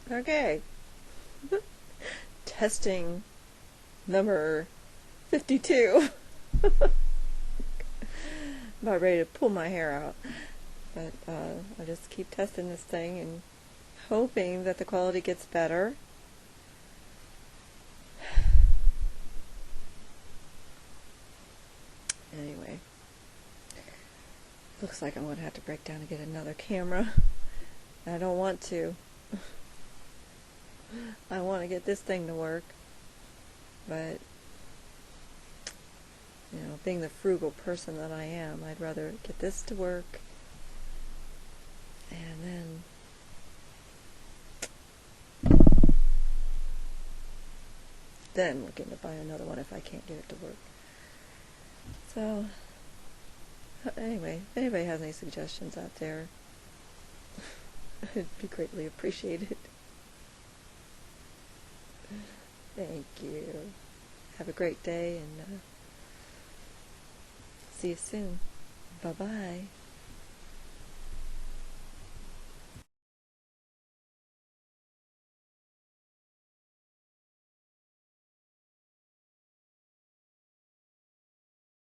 Okay. Testing number 52. About ready to pull my hair out. But I just keep testing this thing and hoping that the quality gets better. Anyway, looks like I'm going to have to break down and get another camera. I don't want to. I want to get this thing to work, but being the frugal person that I am, I'd rather get this to work and then look into buying another one if I can't get it to work. So anyway, if anybody has any suggestions out there, it'd be greatly appreciated. Thank you. Have a great day, and see you soon. Bye-bye.